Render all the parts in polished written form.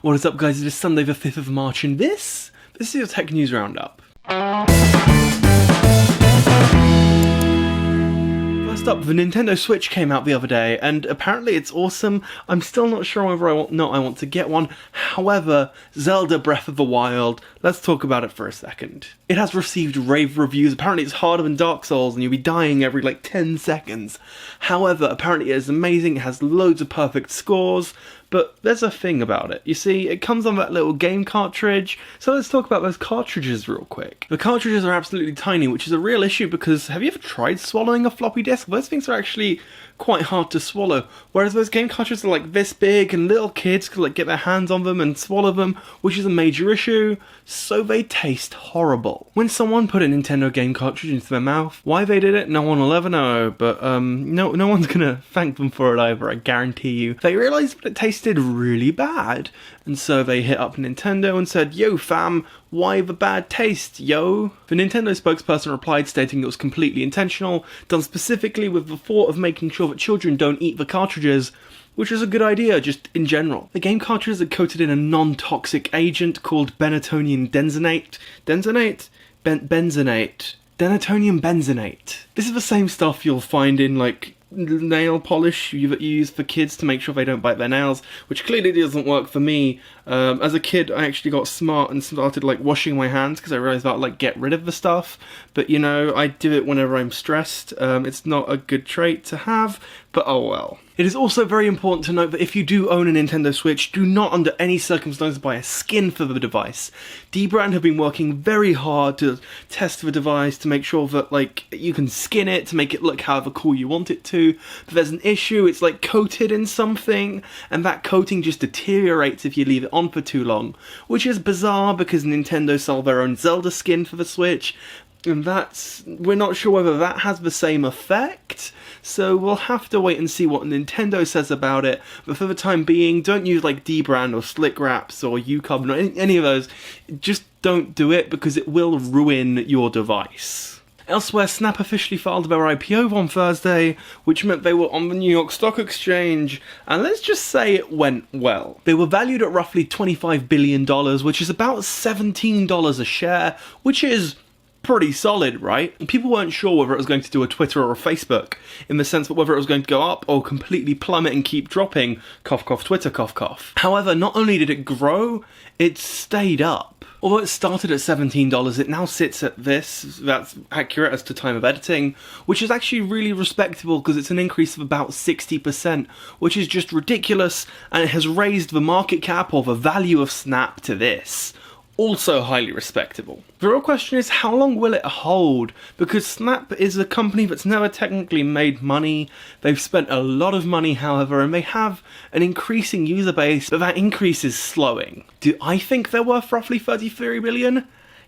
What is up, guys? It is Sunday the 5th of March, and this is your Tech News Roundup. First up, the Nintendo Switch came out the other day, and apparently it's awesome. I'm still not sure whether I want to get one. However, Zelda Breath of the Wild, let's talk about it for a second. It has received rave reviews. Apparently it's harder than Dark Souls, and you'll be dying every 10 seconds. However, apparently it is amazing, it has loads of perfect scores, but there's a thing about it. You see, it comes on that little game cartridge, so let's talk about those cartridges real quick. The cartridges are absolutely tiny, which is a real issue because have you ever tried swallowing a floppy disk? Those things are actually quite hard to swallow, whereas those game cartridges are this big and little kids could get their hands on them and swallow them, which is a major issue, so they taste horrible. When someone put a Nintendo game cartridge into their mouth, why they did it, no one will ever know, but no one's gonna thank them for it either, I guarantee you. They realised that it tasted really bad, and so they hit up Nintendo and said, "Yo fam, why the bad taste, yo?" The Nintendo spokesperson replied stating it was completely intentional, done specifically with the thought of making sure that children don't eat the cartridges, which is a good idea, just in general. The game cartridges are coated in a non-toxic agent called denatonium benzenate. Denatonium benzenate. This is the same stuff you'll find in nail polish that you use for kids to make sure they don't bite their nails, which clearly doesn't work for me. As a kid, I actually got smart and started washing my hands because I realized that get rid of the stuff. But I do it whenever I'm stressed. It's not a good trait to have, but oh well. It is also very important to note that if you do own a Nintendo Switch, do not under any circumstances buy a skin for the device. Dbrand have been working very hard to test the device to make sure that you can skin it to make it look however cool you want it to. But there's an issue, it's coated in something, and that coating just deteriorates if you leave it on for too long, which is bizarre because Nintendo sell their own Zelda skin for the Switch, and we're not sure whether that has the same effect, so we'll have to wait and see what Nintendo says about it. But for the time being, don't use Dbrand or Slick Wraps or UCub or any of those. Just don't do it because it will ruin your device. Elsewhere, Snap officially filed their IPO on Thursday, which meant they were on the New York Stock Exchange, and let's just say it went well. They were valued at roughly $25 billion, which is about $17 a share, which is pretty solid, right? People weren't sure whether it was going to do a Twitter or a Facebook, in the sense that whether it was going to go up or completely plummet and keep dropping, cough cough Twitter, cough cough. However, not only did it grow, it stayed up. Although it started at $17, it now sits at this, that's accurate as to time of editing, which is actually really respectable because it's an increase of about 60%, which is just ridiculous, and it has raised the market cap or the value of Snap to this. Also highly respectable. The real question is, how long will it hold? Because Snap is a company that's never technically made money. They've spent a lot of money, however, and they have an increasing user base, but that increase is slowing. Do I think they're worth roughly 33 billion?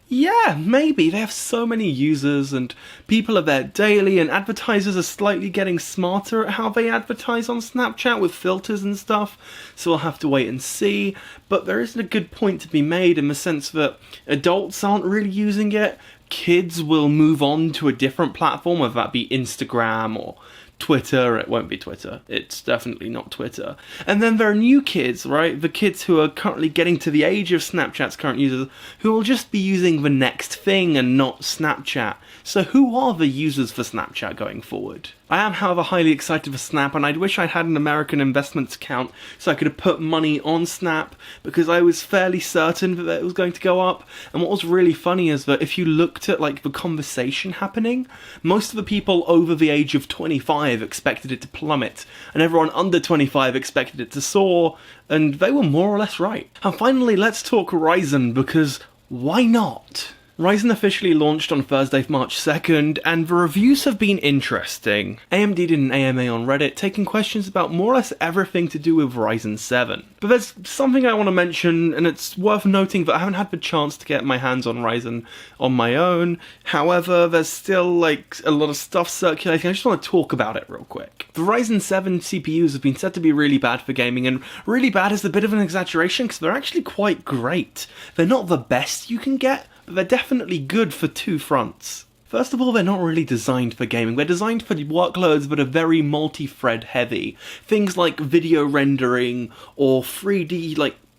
Yeah, maybe. They have so many users and people are there daily, and advertisers are slightly getting smarter at how they advertise on Snapchat with filters and stuff, so we'll have to wait and see. But there isn't a good point to be made in the sense that adults aren't really using it. Kids will move on to a different platform, whether that be Instagram or Twitter. It won't be Twitter. It's definitely not Twitter. And then there are new kids, right? The kids who are currently getting to the age of Snapchat's current users, who will just be using the next thing and not Snapchat. So who are the users for Snapchat going forward? I am, however, highly excited for Snap, and I wish I'd had an American investments account so I could have put money on Snap, because I was fairly certain that it was going to go up. And what was really funny is that if you looked at the conversation happening, most of the people over the age of 25 expected it to plummet, and everyone under 25 expected it to soar, and they were more or less right. And finally, let's talk Ryzen, because why not? Ryzen officially launched on Thursday, March 2nd, and the reviews have been interesting. AMD did an AMA on Reddit, taking questions about more or less everything to do with Ryzen 7. But there's something I want to mention, and it's worth noting that I haven't had the chance to get my hands on Ryzen on my own. However, there's still a lot of stuff circulating. I just want to talk about it real quick. The Ryzen 7 CPUs have been said to be really bad for gaming, and really bad is a bit of an exaggeration because they're actually quite great. They're not the best you can get, but they're definitely good for two fronts. First of all, they're not really designed for gaming. They're designed for workloads that are very multi-thread heavy. Things like video rendering or 3D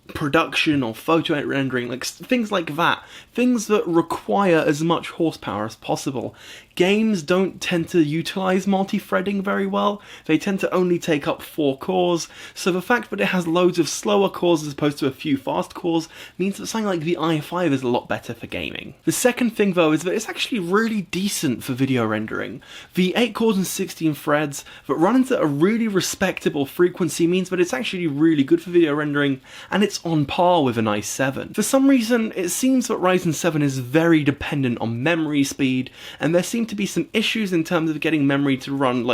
production or photo rendering, like things like that, things that require as much horsepower as possible. Games don't tend to utilize multi-threading very well. They tend to only take up 4 cores, so the fact that it has loads of slower cores as opposed to a few fast cores means that something like the i5 is a lot better for gaming. The second thing though is that it's actually really decent for video rendering. The 8 cores and 16 threads that run into a really respectable frequency means that it's actually really good for video rendering, and it's on par with an i7. For some reason, it seems that Ryzen 7 is very dependent on memory speed, and there seem to be some issues in terms of getting memory to run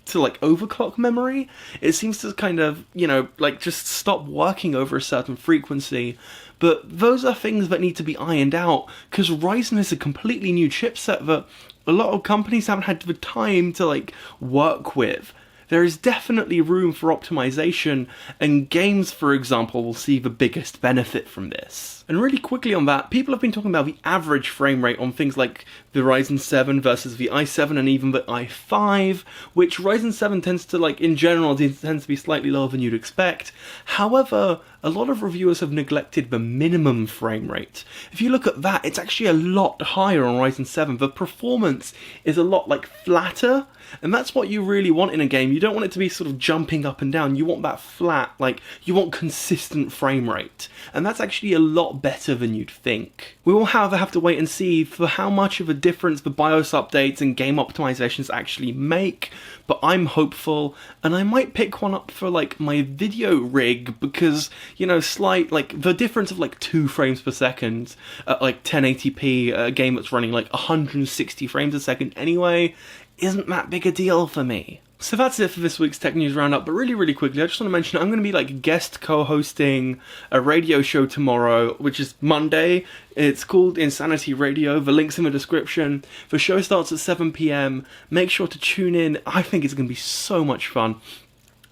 to overclock memory. It seems to kind of, just stop working over a certain frequency. But those are things that need to be ironed out, because Ryzen is a completely new chipset that a lot of companies haven't had the time to work with. There is definitely room for optimization, and games, for example, will see the biggest benefit from this. And really quickly on that, people have been talking about the average frame rate on things like the Ryzen 7 versus the i7 and even the i5, which Ryzen 7 tends to, in general, tends to be slightly lower than you'd expect. However, a lot of reviewers have neglected the minimum frame rate. If you look at that, it's actually a lot higher on Ryzen 7. The performance is a lot flatter, and that's what you really want in a game. You don't want it to be sort of jumping up and down. You want that flat, you want consistent frame rate. And that's actually a lot better than you'd think. We will, however, have to wait and see for how much of a difference the BIOS updates and game optimizations actually make, but I'm hopeful, and I might pick one up for my video rig, because, the difference of 2 frames per second at 1080p, a game that's running 160 frames a second anyway, isn't that big a deal for me. So that's it for this week's Tech News Roundup, but really quickly, I just want to mention I'm going to be guest co-hosting a radio show tomorrow, which is Monday. It's called Insanity Radio. The link's in the description. The show starts at 7 PM. Make sure to tune in. I think it's going to be so much fun.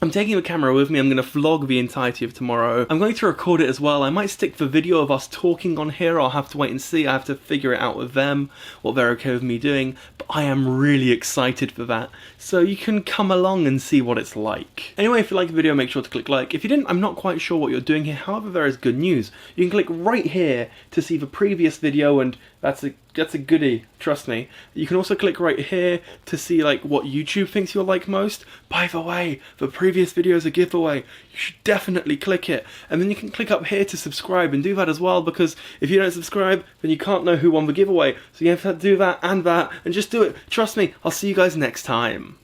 I'm taking the camera with me. I'm going to vlog the entirety of tomorrow. I'm going to record it as well. I might stick the video of us talking on here. I'll have to wait and see. I have to figure it out with them, what they're okay with me doing. But I am really excited for that. So you can come along and see what it's like. Anyway, if you like the video, make sure to click like. If you didn't, I'm not quite sure what you're doing here. However, there is good news. You can click right here to see the previous video, and that's a goodie, trust me. You can also click right here to see what YouTube thinks you'll like most. By the way, the previous video is a giveaway. You should definitely click it. And then you can click up here to subscribe, and do that as well, because if you don't subscribe, then you can't know who won the giveaway. So you have to do that and just do it. Trust me, I'll see you guys next time.